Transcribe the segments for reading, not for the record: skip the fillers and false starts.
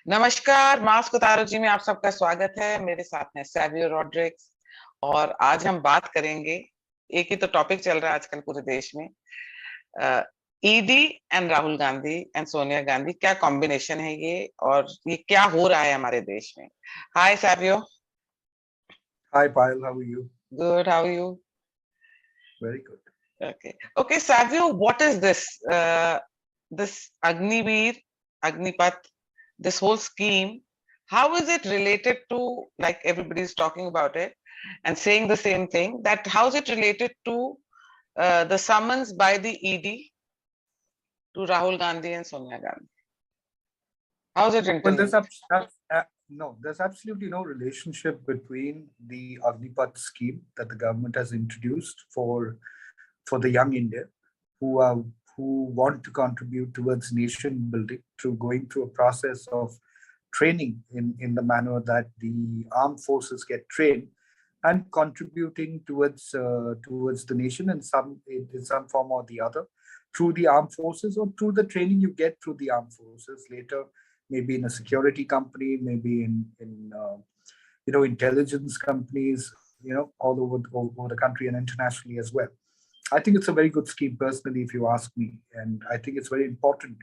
नमस्कार, मास्क उतारो जी में आप सबका स्वागत है। मेरे साथ हैं सैवियो रॉड्रिग्स और आज हम बात करेंगे। एक ही तो टॉपिक चल रहा है आजकल पूरे देश में। ED and Rahul Gandhi and Sonia Gandhi, क्या कॉम्बिनेशन है ये और ये क्या हो रहा है हमारे देश में। Hi Savio. Hi, Payal. How are you? Good, how you? Very good. Okay, Savio, what is this? This Agniveer, Agnipath, this whole scheme, how is it related to, like everybody's talking about it and saying the same thing, that how is it related to the summons by the ED to Rahul Gandhi and Sonia Gandhi? How is it Well, interlinked? there's absolutely no relationship between the Agnipath scheme that the government has introduced for the young India who are who want to contribute towards nation building through going through a process of training in the manner that the armed forces get trained and contributing towards the nation in some form or the other through the armed forces or through the training you get through the armed forces later, maybe in a security company, maybe in intelligence companies, all over the country and internationally as well. I think it's a very good scheme personally, if you ask me, and I think it's very important.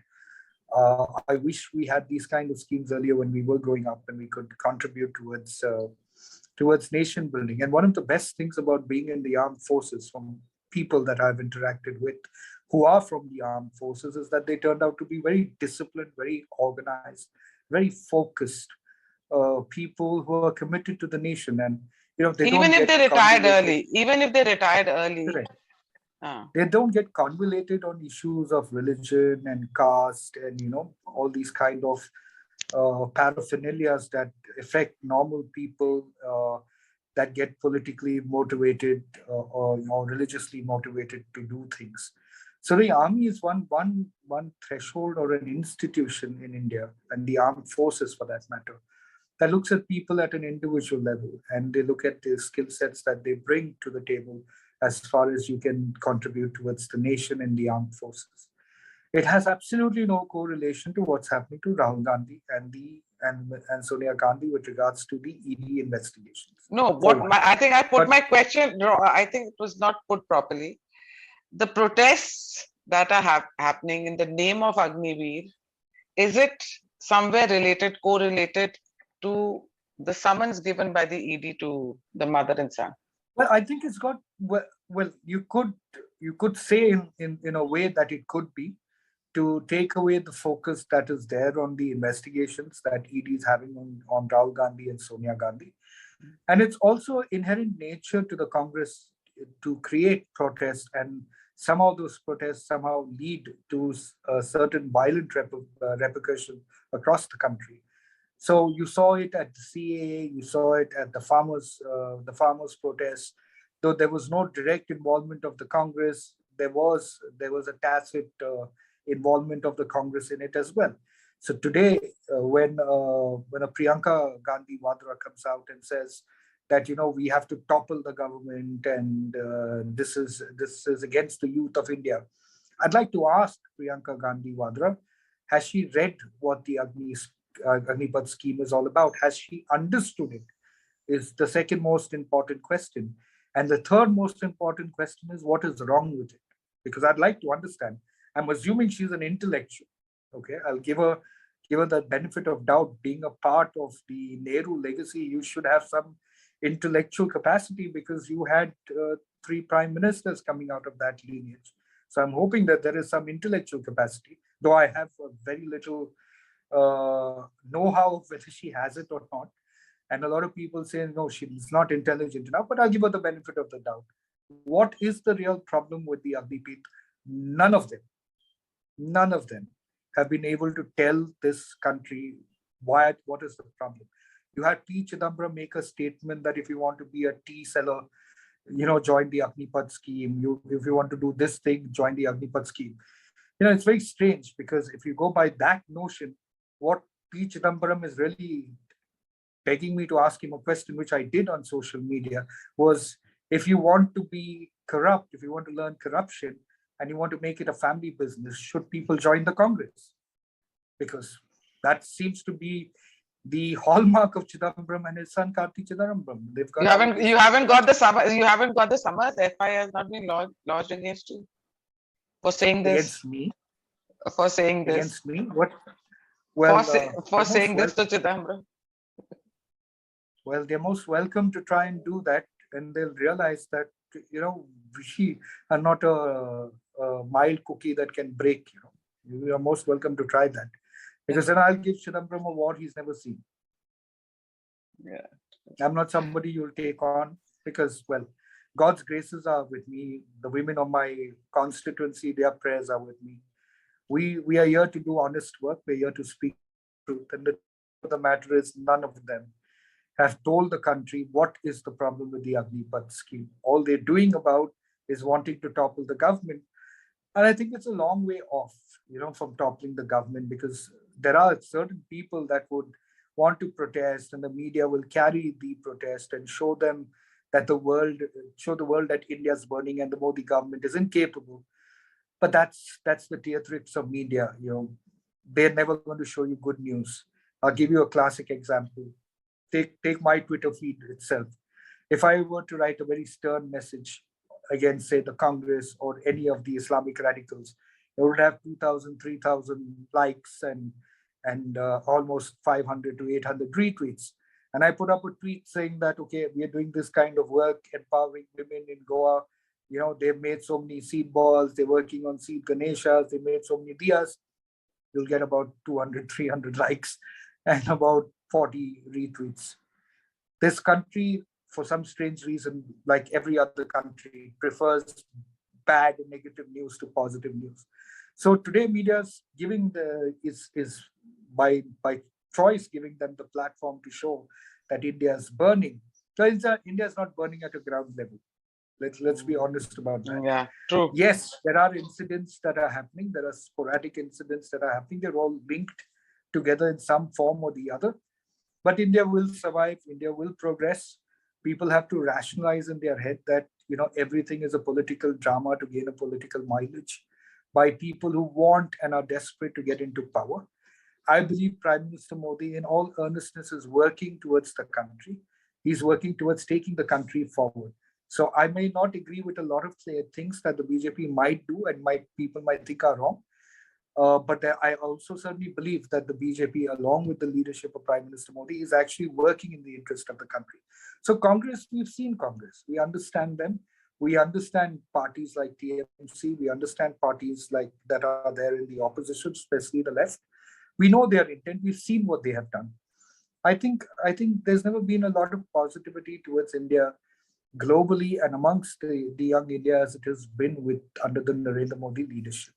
I wish we had these kind of schemes earlier when we were growing up and we could contribute towards nation building. And one of the best things about being in the armed forces, from people that I've interacted with who are from the armed forces, is that they turned out to be very disciplined, very organized, very focused people who are committed to the nation. And they Even don't if get they retired convoluted. early, even if they retired early. Correct. They don't get convoluted on issues of religion and caste and all these kind of paraphernalias that affect normal people, that get politically motivated or religiously motivated to do things. So the army is one threshold or an institution in India, and the armed forces for that matter, that looks at people at an individual level, and they look at the skill sets that they bring to the table as far as you can contribute towards the nation and the armed forces. It has absolutely no correlation to what's happening to Rahul Gandhi and Sonia Gandhi with regards to the ED investigations. No, I think I put my question. No, I think it was not put properly. The protests that are happening in the name of Agniveer, is it somewhere correlated to the summons given by the ED to the mother and son? Well, I think it's got you could say in a way that it could be, to take away the focus that is there on the investigations that ED is having on Rahul Gandhi and Sonia Gandhi. And it's also inherent nature to the Congress to create protests, and somehow those protests somehow lead to a certain violent repercussion across the country. So you saw it at the CAA, you saw it at the farmers' protests. Though there was no direct involvement of the Congress, there was a tacit involvement of the Congress in it as well. So today, when a Priyanka Gandhi Vadra comes out and says that we have to topple the government and this is against the youth of India, I'd like to ask Priyanka Gandhi Vadra, has she read what the Agnipath scheme is all about? Has she understood it? Is the second most important question. And the third most important question is, what is wrong with it? Because I'd like to understand. I'm assuming she's an intellectual. Okay, I'll give her the benefit of doubt. Being a part of the Nehru legacy, you should have some intellectual capacity, because you had 3 prime ministers coming out of that lineage. So I'm hoping that there is some intellectual capacity, though I have very little know-how of whether she has it or not. And a lot of people say, no, she's not intelligent enough, but I'll give her the benefit of the doubt. What is the real problem with the Agnipath? None of them have been able to tell this country what is the problem. You had P. Chidambaram make a statement that if you want to be a tea seller, join the Agnipath scheme. If you want to do this thing, join the Agnipath scheme. It's very strange, because if you go by that notion, what P. Chidambaram is really begging me to ask him a question, which I did on social media, was, if you want to be corrupt, if you want to learn corruption, and you want to make it a family business, should people join the Congress? Because That seems to be the hallmark of Chidambaram and his son Karti Chidambaram. They've got You haven't got the summons. You haven't got the summons. FIR has not been lodged against you for saying this. against me. For saying this. Against me? What? Well, For saying this to Chidambaram. Well, they're most welcome to try and do that, and they'll realize that, we are not a mild cookie that can break. You are most welcome to try that, because then I'll give Chidambaram a war he's never seen. Yeah, I'm not somebody you'll take on, because, well, God's graces are with me. The women of my constituency, their prayers are with me. We are here to do honest work. We're here to speak truth, and the truth of the matter is, none of them have told the country what is the problem with the Agnipath scheme. All they're doing about is wanting to topple the government. And I think it's a long way off, from toppling the government, because there are certain people that would want to protest, and the media will carry the protest and show the world that India's burning and the Modi government is incapable. But that's the theatrics of media. They're never going to show you good news. I'll give you a classic example. Take my Twitter feed itself. If I were to write a very stern message against, say, the Congress or any of the Islamic radicals, it would have 2,000, 3,000 likes and almost 500 to 800 retweets. And I put up a tweet saying that, okay, we are doing this kind of work, empowering women in Goa. They've made so many seed balls, they're working on seed Ganeshas, they made so many diyas. You'll get about 200, 300 likes and about 40 retweets. This country, for some strange reason, like every other country, prefers bad and negative news to positive news. So today, media's giving is by choice giving them the platform to show that India is burning. So India is not burning at a ground level. Let's be honest about that. Yeah, true. Yes, there are incidents that are happening. There are sporadic incidents that are happening. They're all linked together in some form or the other. But India will survive. India will progress. People have to rationalize in their head that everything is a political drama to gain a political mileage by people who want and are desperate to get into power. I believe Prime Minister Modi, in all earnestness, is working towards the country. He's working towards taking the country forward. So I may not agree with a lot of things that the BJP might do and people might think are wrong. But I also certainly believe that the BJP, along with the leadership of Prime Minister Modi, is actually working in the interest of the country. So Congress, we've seen Congress. We understand them. We understand parties like TMC. We understand parties like that are there in the opposition, especially the left. We know their intent. We've seen what they have done. I think there's never been a lot of positivity towards India globally and amongst the young India as it has been under the Narendra Modi leadership.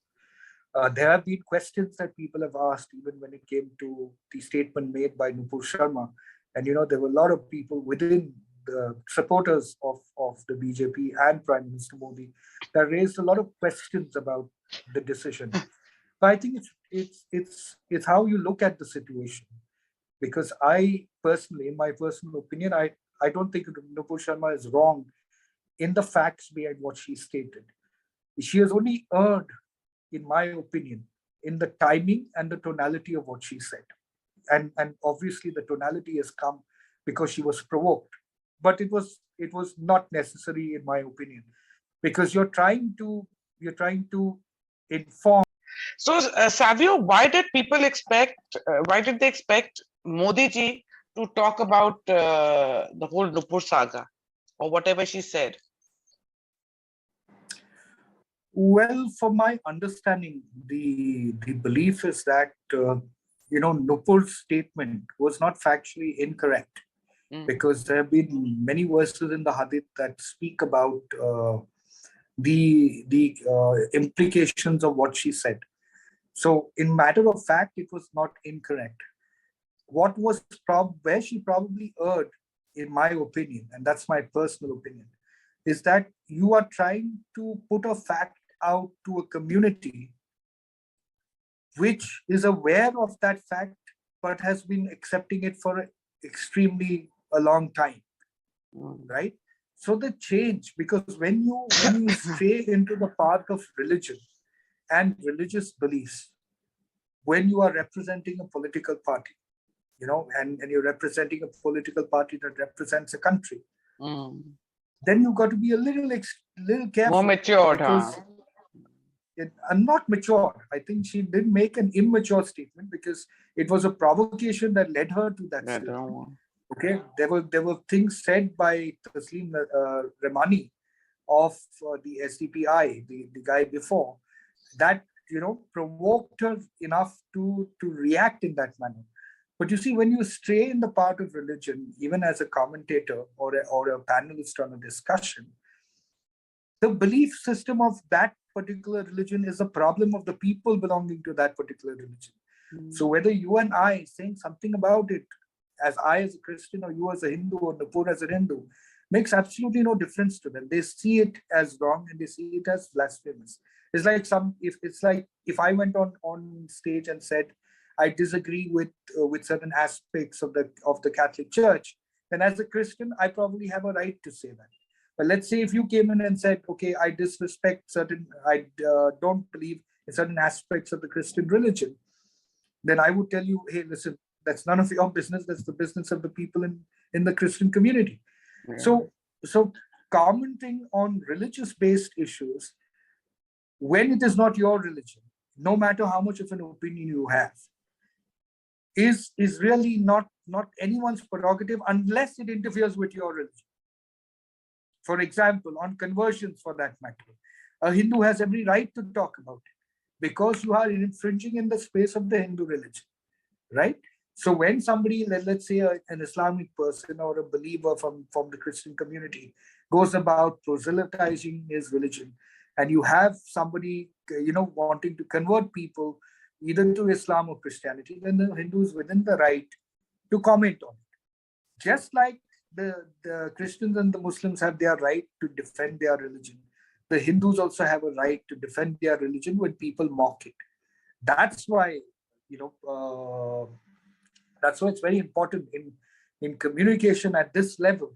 There have been questions that people have asked even when it came to the statement made by Nupur Sharma. And, there were a lot of people within the supporters of the BJP and Prime Minister Modi that raised a lot of questions about the decision. But I think it's how you look at the situation. Because I personally, in my personal opinion, I don't think Nupur Sharma is wrong in the facts behind what she stated. She has only erred, in my opinion, in the timing and the tonality of what she said. And obviously the tonality has come because she was provoked. But it was not necessary, in my opinion, because you're trying to inform. So, Savio, why did they expect Modi ji to talk about the whole Nupur saga or whatever she said? Well, from my understanding, the belief is that Nupur's statement was not factually incorrect, because there have been many verses in the Hadith that speak about the implications of what she said. So, in matter of fact, it was not incorrect. What was where she probably erred, in my opinion, and that's my personal opinion, is that you are trying to put a fact out to a community which is aware of that fact but has been accepting it for extremely a long time, right? So the change, because when you stray into the path of religion and religious beliefs, when you are representing a political party, and you're representing a political party that represents a country, then you've got to be a little careful. More matured, because I'm not mature. I think she did make an immature statement because it was a provocation that led her to that statement. Okay, there were things said by Taslim Remani of the SDPI, the guy before, that provoked her enough to react in that manner. But you see, when you stray in the part of religion, even as a commentator or a panelist on a discussion, the belief system of that particular religion is a problem of the people belonging to that particular religion. So whether you and I saying something about it, as I as a Christian or you as a Hindu or Nupur as a Hindu, makes absolutely no difference to them. They see it as wrong and they see it as blasphemous. It's like if I went on stage and said I disagree with certain aspects of the Catholic Church, then as a Christian I probably have a right to say that. But let's say if you came in and said, okay, I don't believe in certain aspects of the Christian religion, then I would tell you, hey, listen, that's none of your business. That's the business of the people in the Christian community. Yeah. So commenting on religious-based issues, when it is not your religion, no matter how much of an opinion you have, is really not anyone's prerogative unless it interferes with your religion. For example, on conversions for that matter, a Hindu has every right to talk about it because you are infringing in the space of the Hindu religion, right? So when somebody, let's say an Islamic person or a believer from the Christian community goes about proselytizing his religion, and you have somebody, wanting to convert people either to Islam or Christianity, then the Hindu is within the right to comment on it. Just like the Christians and the Muslims have their right to defend their religion, the Hindus also have a right to defend their religion when people mock it. That's why, that's why it's very important in communication at this level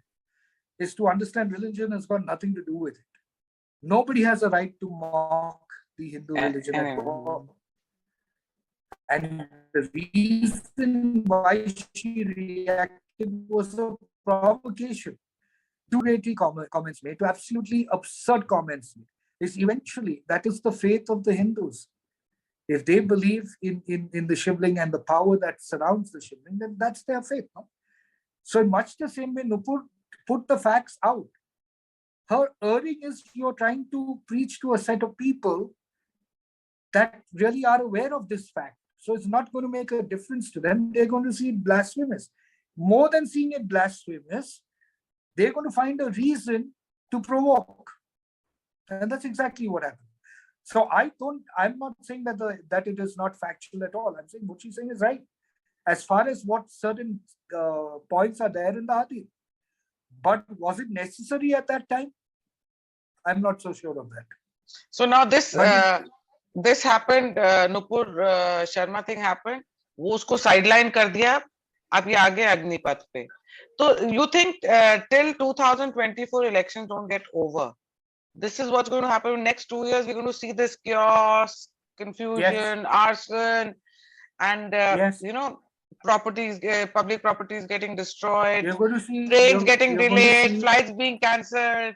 is to understand religion has got nothing to do with it. Nobody has a right to mock the Hindu religion at all. And the reason why she reacted was a provocation. Derogatory comments made, to absolutely absurd comments made. Is eventually, that is the faith of the Hindus. If they believe in the Shivling and the power that surrounds the Shivling, then that's their faith. No? So in much the same way, Nupur put the facts out. Her erring is you're trying to preach to a set of people that really are aware of this fact. So it's not going to make a difference to them. They're going to see it blasphemous. More than seeing it blasphemous, they're going to find a reason to provoke. And that's exactly what happened. So I'm not saying that it is not factual at all. I'm saying what she's saying is right. As far as what certain points are there in the Hadith. But was it necessary at that time? I'm not so sure of that. So now this happened, Nupur Sharma thing happened. वो उसको sideline कर दिया. अब ये आगे अग्निपथ पे. So you think till 2024 elections don't get over, this is what's going to happen in the next 2 years? We're going to see this chaos, confusion, arson, and properties, public properties getting destroyed, trains getting delayed, flights being cancelled,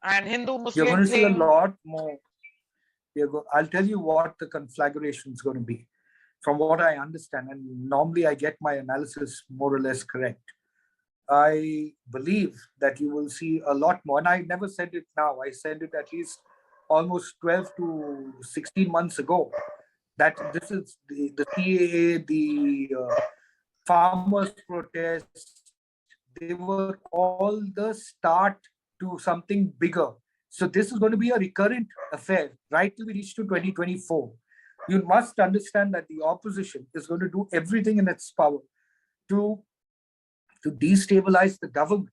and Hindu-Muslim You're going to see a lot more. I'll tell you what the conflagration is going to be. From what I understand, and normally I get my analysis more or less correct, I believe that you will see a lot more. And I never said it now. I said it at least almost 12 to 16 months ago, that this is the CAA, the farmers' protests, they were all the start to something bigger. So this is going to be a recurrent affair right till we reach to 2024. You must understand that the opposition is going to do everything in its power to destabilize the government,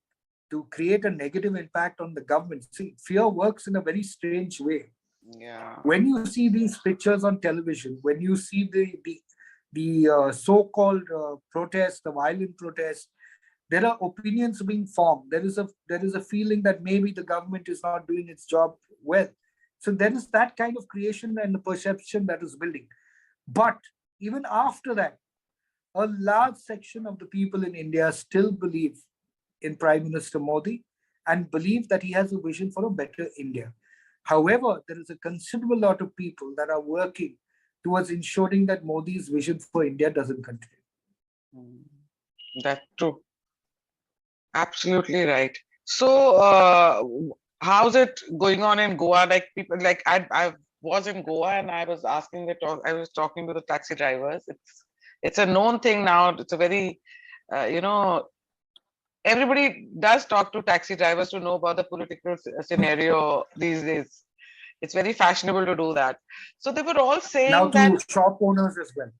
to create a negative impact on the government. See, fear works in a very strange way. Yeah. When you see these pictures on television, when you see the so-called protests, the violent protests, there are opinions being formed. There is a feeling that maybe the government is not doing its job well. So there is that kind of creation and the perception that is building. But even after that, a large section of the people in India still believe in Prime Minister Modi and believe that he has a vision for a better India. However, there is a considerable lot of people that are working towards ensuring that Modi's vision for India doesn't continue. That's true. Absolutely right. So, how's it going on in Goa? Like people, like I was in Goa and I was asking I was talking to the taxi drivers. It's a known thing now. It's a very, you know, everybody does talk to taxi drivers to know about the political scenario these days. It's very fashionable to do that. So they were all Now saying that to shop owners as well.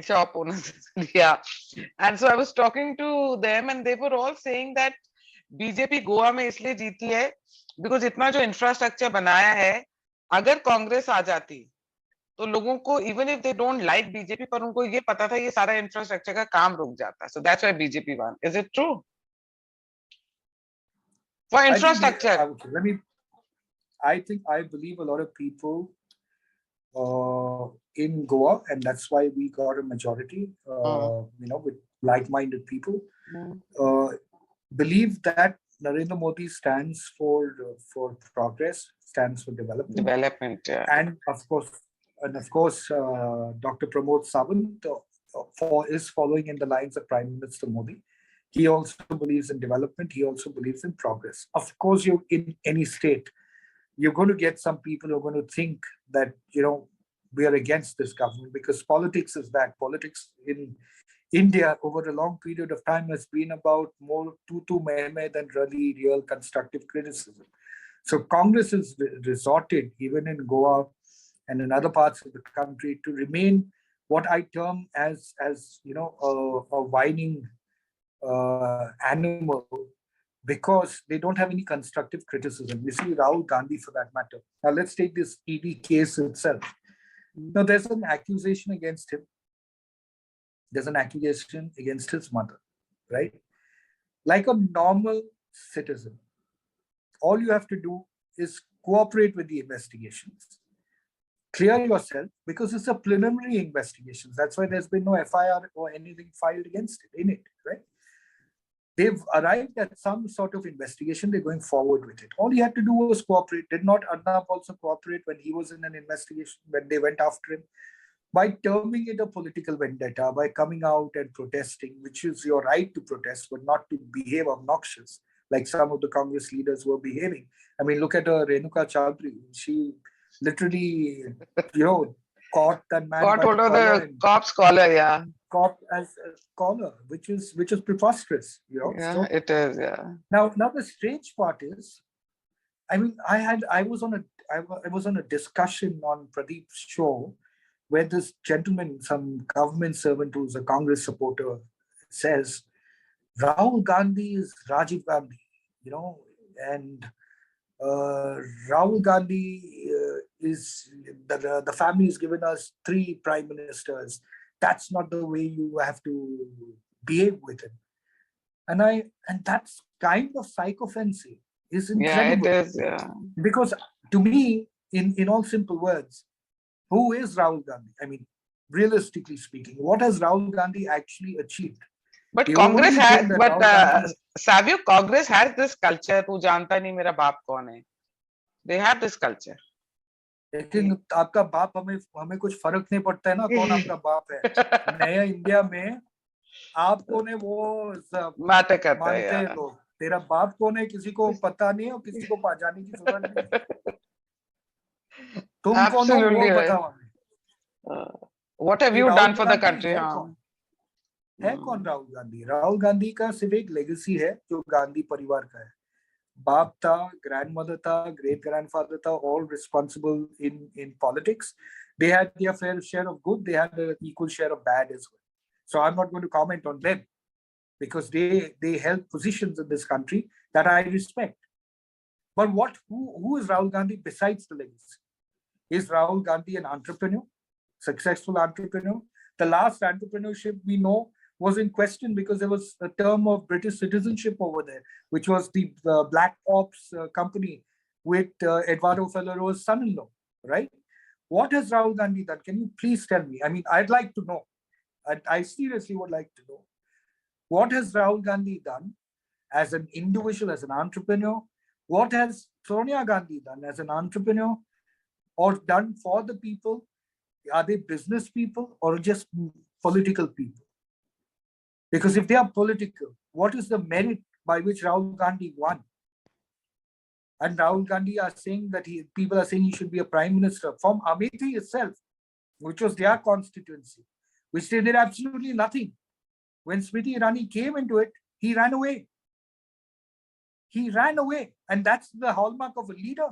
shop owners, yeah. And so I was talking to them and they were all saying that BJP Goa में इसलिए जीती है because इतना जो infrastructure बनाया है अगर कांग्रेस आ जाती तो लोगों को even if they don't like BJP पर उनको ये पता था ये सारा इंफ्रास्ट्रक्चर का काम रुक जाता so that's why BJP one is it true for infrastructure I believe a lot of people in Goa, and that's why we got a majority, with like-minded people, believe that Narendra Modi stands for progress, stands for development, yeah. and of course, Dr. Pramod Sawant is following in the lines of Prime Minister Modi. He also believes in development. He also believes in progress. Of course, you in any state, you're going to get some people who are going to think that we are against this government, because politics is that. Politics in India over a long period of time has been about more tu meh meh than really real constructive criticism. So Congress has resorted, even in Goa and in other parts of the country, to remain what I term as a whining animal, because they don't have any constructive criticism. You see, Rahul Gandhi, for that matter. Now let's take this ED case itself. Now there's an accusation against him. There's an accusation against his mother, right? Like a normal citizen, all you have to do is cooperate with the investigations. Clear yourself, because it's a preliminary investigation. That's why there's been no FIR or anything filed against it, right? They've arrived at some sort of investigation. They're going forward with it. All he had to do was cooperate. Did not Arnab also cooperate when he was in an investigation, when they went after him? By terming it a political vendetta, by coming out and protesting, which is your right to protest, but not to behave obnoxious, like some of the Congress leaders were behaving. I mean, look at Renuka Chaudhary. She literally, caught that man. Got hold of the cop's collar, yeah. Cop as a collar, which is preposterous, Yeah, so, it is, yeah. Now the strange part is, I mean, I was on a discussion on Pradeep's show, where this gentleman, some government servant who's a Congress supporter, says Rahul Gandhi is Rajiv Gandhi, and Rahul Gandhi is the family has given us 3 prime ministers. That's not the way you have to behave with him. And that's kind of psychophancy. Is incredible. Yeah, it is, yeah. Because to me, in all simple words, who is Rahul Gandhi? I mean, realistically speaking, what has Rahul Gandhi actually achieved? But Congress has, Savio, Congress has this culture, tu janta nahi mera baap kaun hai. They have this culture. लेकिन आपका बाप हमें कुछ फर्क नहीं पड़ता है ना कौन आपका बाप है. नया इंडिया में आप कौन है वो मैटर करता है. लोग. तेरा बाप कौन है किसी को पता नहीं है और किसी को जाने की जरूरत नहीं. तुम कौन हो वो बताओ हमें. What have you done for the country? है कौन राहुल गांधी? राहुल गांधी का सिर्फ एक लेगेसी है जो गांधी परिवार का है. बाप था, grandmother था, great grandfather था, all responsible in politics. They had their fair share of good. They had an equal share of bad as well. So I'm not going to comment on them, because they held positions in this country that I respect. But who is Rahul Gandhi besides the legacy? Is Rahul Gandhi an entrepreneur, successful entrepreneur? The last entrepreneurship we know was in question because there was a term of British citizenship over there, which was the Black Ops company with Eduardo Ferrero's son-in-law, right? What has Rahul Gandhi done? Can you please tell me? I mean, I'd like to know. I seriously would like to know. What has Rahul Gandhi done as an individual, as an entrepreneur? What has Sonia Gandhi done as an entrepreneur or done for the people? Are they business people or just political people? Because if they are political, what is the merit by which Rahul Gandhi won? And Rahul Gandhi are saying that people are saying he should be a prime minister from Amethi itself, which was their constituency, which they did absolutely nothing. When Smriti Irani came into it, he ran away. He ran away. And that's the hallmark of a leader.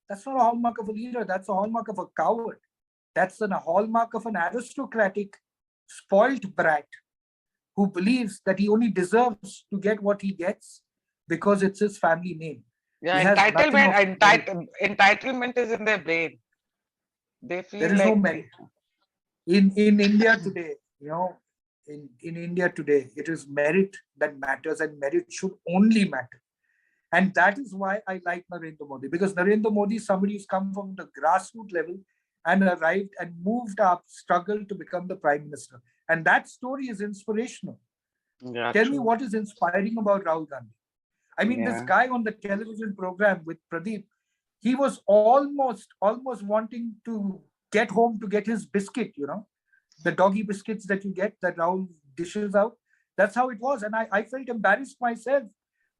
That's not a hallmark of a leader. That's a hallmark of a coward. That's a hallmark of an aristocratic, spoilt brat who believes that he only deserves to get what he gets because it's his family name. Yeah, entitlement is in their brain. They feel there is no merit. In India today, in India today, it is merit that matters, and merit should only matter. And that is why I like Narendra Modi, because Narendra Modi is somebody who's come from the grassroots level and arrived and moved up, struggled to become the prime minister. And that story is inspirational. Yeah, Tell me what is inspiring about Rahul Gandhi. I mean, this guy on the television program with Pradeep, he was almost wanting to get home to get his biscuit, the doggy biscuits that you get, that Rahul dishes out. That's how it was. And I felt embarrassed myself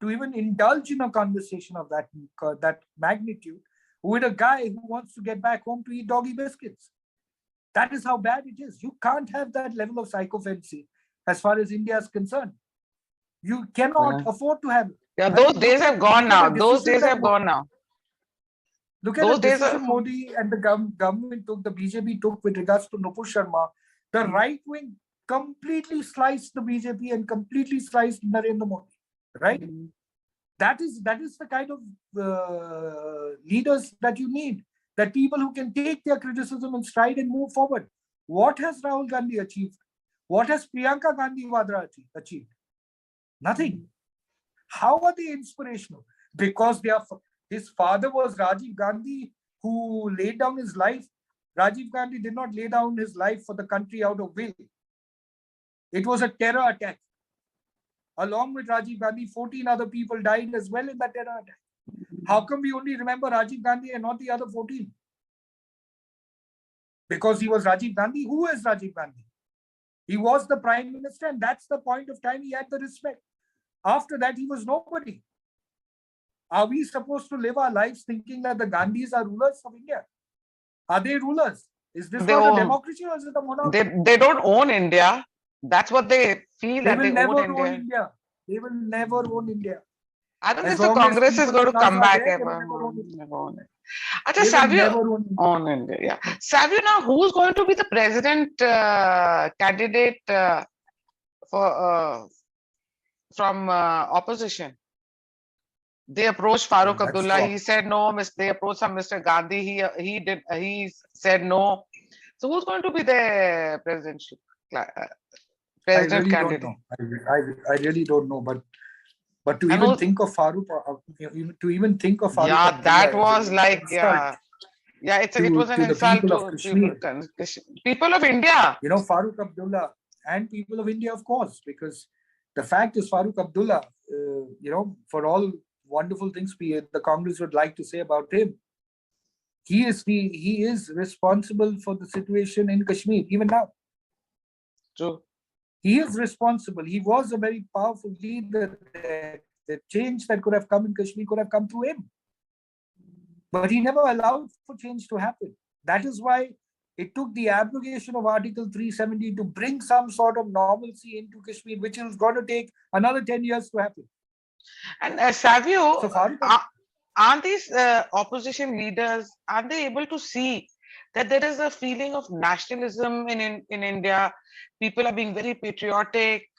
to even indulge in a conversation of that magnitude with a guy who wants to get back home to eat doggy biscuits. That is how bad it is. You can't have that level of psychophancy as far as India is concerned. You cannot afford to have it. Yeah, those days have gone now. Those days have gone now. Look at the decision Modi and the government took, the BJP took with regards to Nupur Sharma. The right wing completely sliced the BJP and completely sliced Narendra Modi. Right? That is the kind of leaders that you need. That people who can take their criticism and stride and move forward. What has Rahul Gandhi achieved? What has Priyanka Gandhi Vadra achieved? Nothing. How are they inspirational? Because his father was Rajiv Gandhi, who laid down his life. Rajiv Gandhi did not lay down his life for the country out of will. It was a terror attack. Along with Rajiv Gandhi, 14 other people died as well in that terror attack. How come we only remember Rajiv Gandhi and not the other 14? Because he was Rajiv Gandhi. Who is Rajiv Gandhi? He was the prime minister, and that's the point of time he had the respect. After that, he was nobody. Are we supposed to live our lives thinking that the Gandhis are rulers of India? Are they rulers? Is this not a democracy or is it a monarchy? They don't own India. That's what they feel. They will never own India. They will never own India. I don't think the Congress is going to come back ever. Achha, Savio on India. Yeah. Savio, now who's going to be the president candidate from opposition? They approached Farooq Abdullah. He said no. They approached some Mr. Gandhi. He said no. So who's going to be the president candidate? I really don't know. But to even think of Farooq, yeah, that was like it was an insult to people of India. Farooq Abdullah and people of India, of course, because the fact is Farooq Abdullah, for all wonderful things the Congress would like to say about him, he is responsible for the situation in Kashmir even now. True. He is responsible. He was a very powerful leader. The change that could have come in Kashmir could have come through him. But he never allowed for change to happen. That is why it took the abrogation of Article 370 to bring some sort of normalcy into Kashmir, which is going to take another 10 years to happen. And Savio, aren't these opposition leaders, are they able to see that there is a feeling of nationalism in India? People are being very patriotic,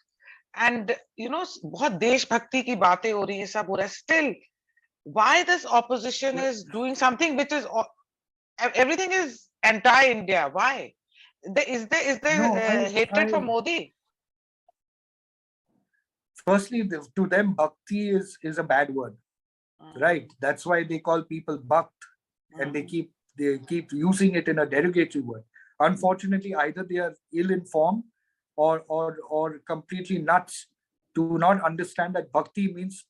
and बहुत देशभक्ति की बातें हो रही है, सब हो रहा है. Still, why this opposition is doing something which is everything is anti-India? Why? Is there hatred for Modi? Firstly, to them, bhakti is a bad word, right? That's why they call people bhakt, and they keep keep using it in a derogatory word. Unfortunately, either they are ill-informed or completely nuts to not understand that bhakti means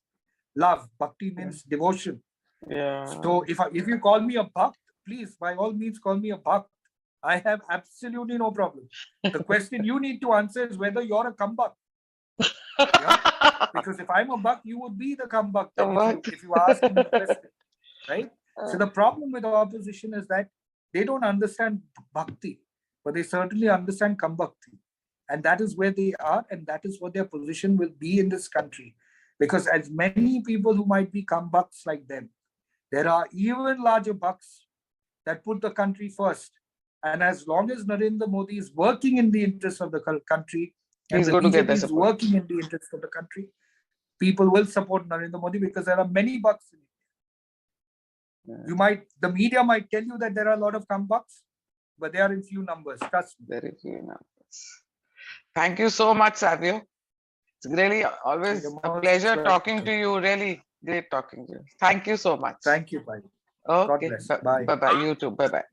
love. Bhakti means devotion. Yeah. So if you call me a bhakt, please, by all means, call me a bhakt. I have absolutely no problem. The question you need to answer is whether you're a kambak. Yeah? Because if I'm a buck, you would be the kambak. Then if you ask me the question, right? So the problem with the opposition is that they don't understand bhakti, but they certainly understand kambakti. And that is where they are, and that is what their position will be in this country. Because as many people who might be kambaks like them, there are even larger bucks that put the country first. And as long as Narendra Modi is working in the interest of the country, and He's the going to get BJP the is support. working in the interest of the country, people will support Narendra Modi because there are many bucks in India. The media might tell you that there are a lot of comebacks, but they are in few numbers. Trust me. Very few numbers. Thank you so much, Savio. It's really always a pleasure talking to you. Really great talking to you. Thank you so much. Thank you, Payal. Okay. God bless. Bye. Bye-bye. You too. Bye-bye.